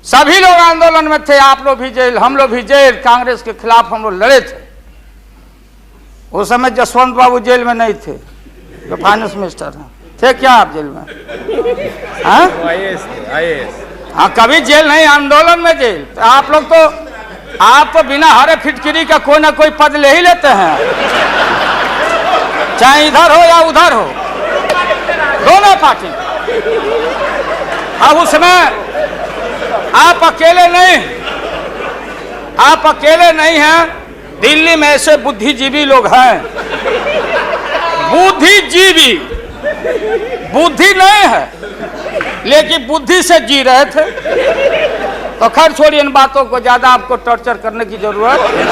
सभी लोग आंदोलन में थे, आप लोग भी जेल, हम लोग भी जेल, कांग्रेस के खिलाफ हम लोग लड़े थे। उस समय जसवंत बाबू जेल में नहीं थे, जो फाइनेंस मिनिस्टर हैं। थे क्या आप जेल में? हाँ, हाँ, कभी जेल नहीं, आंदोलन में जेल। तो आप लोग तो, आप तो बिना हरे फिटकिरी का कोई ना कोई पद ले ही लेते हैं, चाहे इधर हो या उधर हो, दोनों पार्टी। अब उसमें आप अकेले नहीं, आप अकेले नहीं हैं। दिल्ली में ऐसे बुद्धिजीवी लोग हैं, बुद्धिजीवी, बुद्धि नहीं है लेकिन बुद्धि से जी रहे थे। तो खैर छोड़िए इन बातों को, ज्यादा आपको टॉर्चर करने की जरूरत नहीं।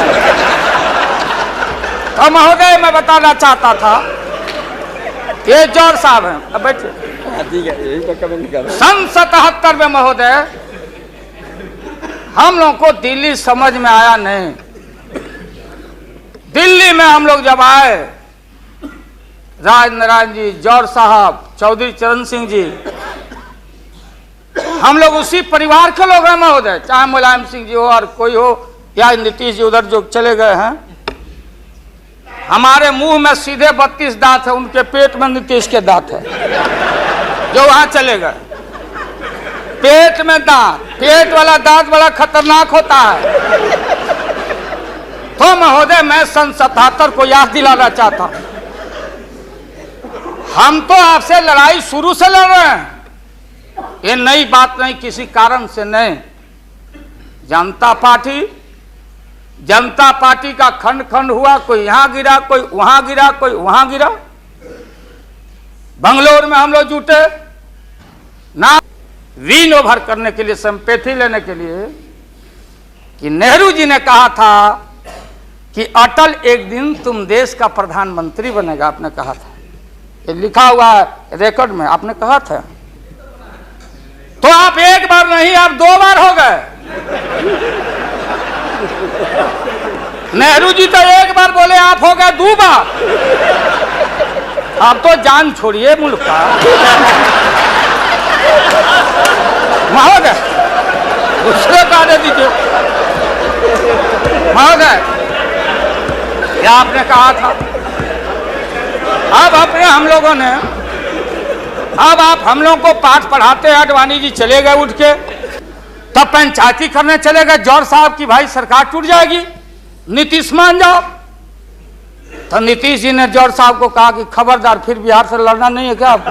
तो महोदय मैं बताना चाहता था, ये जौहर साहब हैं, अब बैठिए। सन 77 में महोदय हम लोग को दिल्ली समझ में आया नहीं। दिल्ली में हम लोग जब आए, राज नारायण जी, जौहर साहब, चौधरी चरण सिंह जी, हम लोग उसी परिवार के लोग हैं महोदय, चाहे मुलायम सिंह जी हो और कोई हो, या नीतीश जी उधर जो चले गए हैं। हमारे मुंह में सीधे 32 दांत है, उनके पेट में नीतीश के दांत है, जो वहां चले गए। पेट में दांत, पेट वाला दांत बड़ा खतरनाक होता है। तो महोदय मैं सन 77 को याद दिलाना चाहता हूं, हम तो आपसे लड़ाई शुरू से लड़ रहे हैं, ये नई बात नहीं, किसी कारण से नहीं। जनता पार्टी का खंड खंड हुआ, कोई यहां गिरा, कोई वहां गिरा, कोई वहां गिरा। बंगलोर में हम लोग जुटे ना विन ओवर करने के लिए, संपैथी लेने के लिए, कि नेहरू जी ने कहा था कि अटल एक दिन तुम देश का प्रधानमंत्री बनेगा, आपने कहा था, ये लिखा हुआ है रिकॉर्ड में, आपने कहा था। तो आप एक बार नहीं, आप 2 बार हो गए। नेहरू जी तो एक बार बोले, आप हो गए 2 बार। आप तो जान छोड़िए मुल्क का महोदय, उसको कहने दीजिए महोदय, क्या आपने कहा था। अब अपने हम लोगों ने, अब आप हम लोगों को पाठ पढ़ाते हैं, आडवाणी जी चले गए उठ के, तब पंचायती करने चले गए जौहर साहब की भाई सरकार टूट जाएगी, नीतीश मान जाओ। तो नीतीश जी ने जौहर साहब को कहा कि खबरदार, फिर बिहार से लड़ना नहीं है क्या आपको?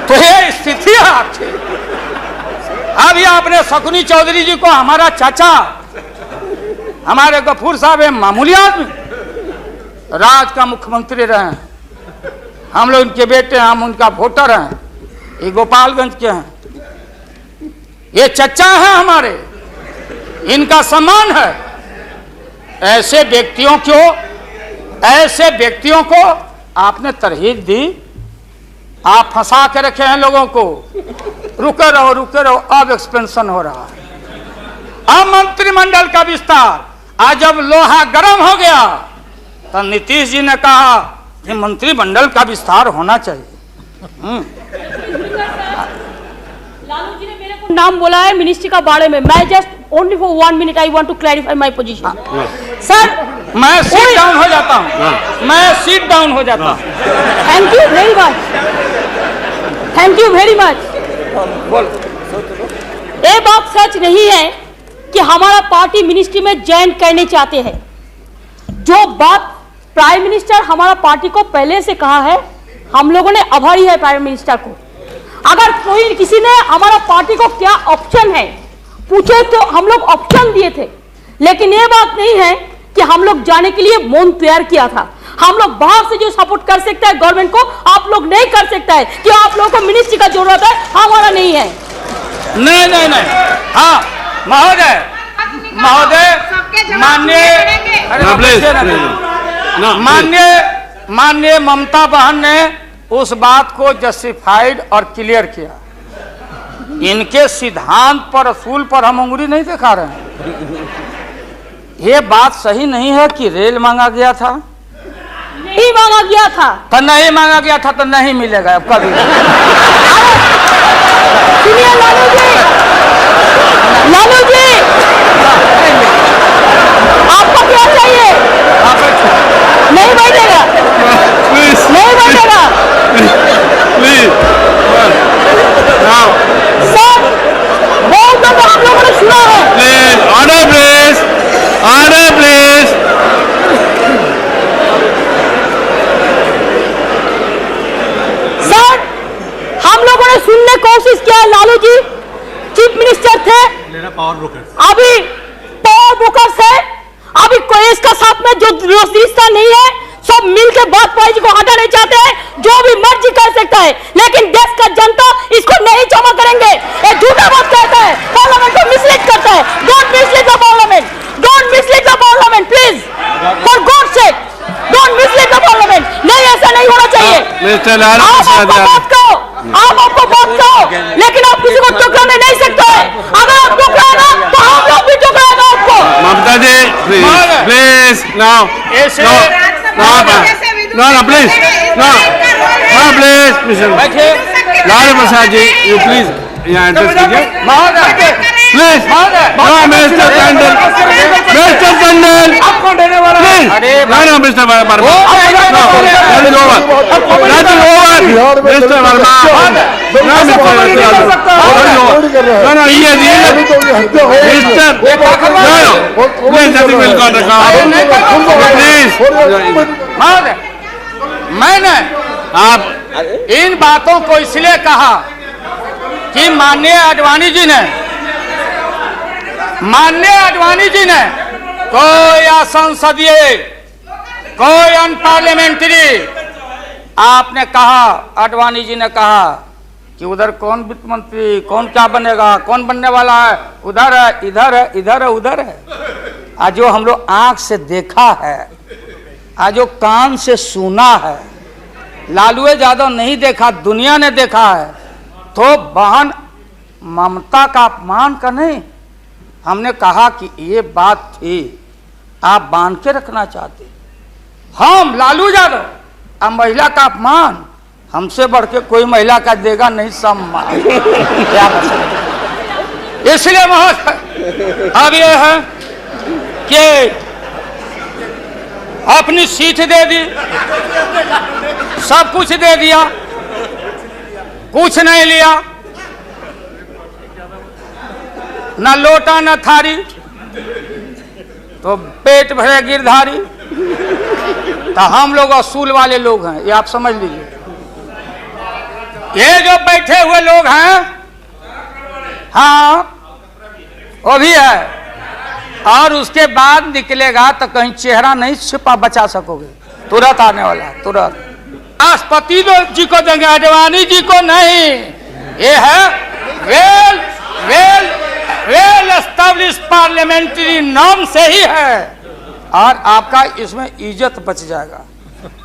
तो ये स्थिति है आपकी। अब ये आपने शकुनी चौधरी जी को, हमारा चाचा, हमारे गफूर साहब है मामूली आदमी, राज्य का मुख्यमंत्री रहे हैं, हम लोग उनके बेटे हैं, हम उनका वोटर हैं, ये गोपालगंज के हैं, ये चचा हैं हमारे, इनका सम्मान है। ऐसे व्यक्तियों को आपने तरहीब दी, आप फंसा के रखे हैं लोगों को। रुके रहो, अब एक्सपेंशन हो रहा है। अब मंत्रिमंडल का विस्तार, आज जब लोहा गर्म हो गया तो नीतीश जी ने कहा कि मंत्रिमंडल का विस्तार होना चाहिए। लालू जी ने मेरे को नाम बोला है मिनिस्ट्री का बारे में। मैं just only for 1 minute I want to clarify my position. Sir मैं सीट डाउन हो जाता हूँ, मैं सीट डाउन हो जाता हूँ। Thank you very much, thank you very much. ये बात सच नहीं है कि हमारा पार्टी मिनिस्ट्री में ज्वाइन करने चाहते हैं। जो बात प्राइम मिनिस्टर हमारा पार्टी को पहले से कहा है, हम लोगों ने आभारी है प्राइम मिनिस्टर को। अगर कोई किसी ने हमारा पार्टी को क्या ऑप्शन है पूछे तो हम लोग ऑप्शन दिए थे, लेकिन ये बात नहीं है कि हम लोग जाने के लिए मन तैयार किया था। हम लोग बाहर से जो सपोर्ट कर सकता है गवर्नमेंट को, आप लोग नहीं कर सकता है कि आप लोगों को मिनिस्ट्री का जरूरत है, हमारा नहीं है। नहीं, हाँ महोदय, माननीय ममता बहन ने उस बात को जस्टिफाइड और क्लियर किया। इनके सिद्धांत पर, असूल पर हम उंगली नहीं दिखा रहे हैं। ये बात सही नहीं है कि रेल मांगा गया था, नहीं मांगा गया था तो नहीं मांगा गया था तो नहीं मिलेगा अब कभी। कोशिश किया। लालू जी चीफ मिनिस्टर थे, अभी पावर ब्रोकर्स है, अभी कोई इसका साथ में जो रिश्ता नहीं है, सब मिलकर वाजपेयी जी को हटाना चाहते हैं। जो भी मर्जी कर सकता है, लेकिन देश का जनता इसको नहीं क्षमा करेंगे। ये झूठा बात कहता है, पार्लियामेंट को मिसलीड करता है। Don't mislead the parliament, don't mislead the parliament please, for God sake don't mislead the parliament. नहीं, ऐसा नहीं होना चाहिए। आप आपको बात कहो, लेकिन आप किसी को टुकराने नहीं सकते। अगर आप टुकराएगा तो हम लोग भी टुकराएगा आपको। Mamata ji please now please Lalu Prasad ji you please यहाँ एड्रेस कीजिए please. Mister Tandon, mister Tandon please. no mister Verma, mister Verma, मैंने आप इन बातों को इसलिए कहा कि माननीय आडवाणी जी ने कोई असंसदीय, कोई अनपार्लियामेंट्री, आपने कहा, आडवाणी जी ने कहा कि उधर कौन वित्त मंत्री, कौन क्या बनेगा, कौन बनने वाला है, उधर है, इधर है, इधर है, उधर है। आज जो हम लोग आंख से देखा है, आज जो कान से सुना है, लालू यादव नहीं देखा, दुनिया ने देखा है, तो बहन ममता का अपमान का नहीं। हमने कहा कि ये बात थी, आप बांध के रखना चाहते, हम लालू यादव, अब महिला का अपमान हमसे बढ़ के कोई महिला का देगा नहीं सम्मान। इसलिए महोदय अब ये है कि अपनी सीट दे दी, सब कुछ दे दिया, कुछ नहीं लिया, न लोटा न थारी, तो पेट भरे गिरधारी। तो हम लोग असूल वाले लोग हैं, ये आप समझ लीजिए। ये जो बैठे हुए लोग हैं, हाँ वो भी है, और उसके बाद निकलेगा तो कहीं चेहरा नहीं छिपा बचा सकोगे, तुरंत आने वाला है, तुरंत। राष्ट्रपति जी को देंगे, आडवाणी जी को नहीं। ये है well well well established parliamentary norm से ही है, और आपका इसमें इज्जत बच जाएगा।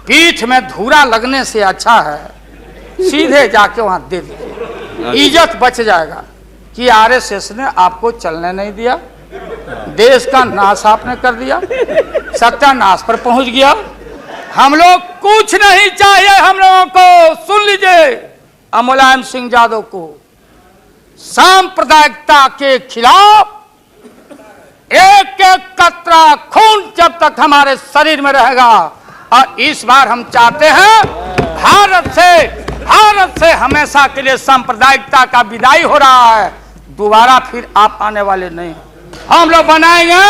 पीठ में धूरा लगने से अच्छा है सीधे जाके वहां दे दीजिए, इज्जत बच जाएगा। कि आरएसएस ने आपको चलने नहीं दिया, देश का नाश आपने कर दिया, सत्यानाश पर पहुंच गया। हम लोग कुछ नहीं चाहिए, हम लोगों को सुन लीजिए, मुलायम सिंह यादव को सांप्रदायिकता के खिलाफ एक एक कतरा खून जब तक हमारे शरीर में रहेगा, और इस बार हम चाहते हैं भारत से हमेशा के लिए सांप्रदायिकता का विदाई हो रहा है। दोबारा फिर आप आने वाले नहीं। हम लोग बनाएंगे,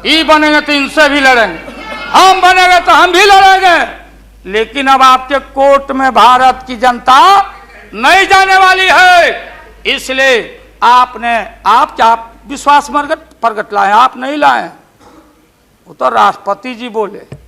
ये बनेंगे तो इनसे भी लड़ेंगे, हम बनेंगे तो हम भी लड़ेंगे, लेकिन अब आपके कोर्ट में भारत की जनता नहीं जाने वाली है। इसलिए आप क्या विश्वास प्रगट लाए, आप नहीं लाए, वो तो राष्ट्रपति जी बोले।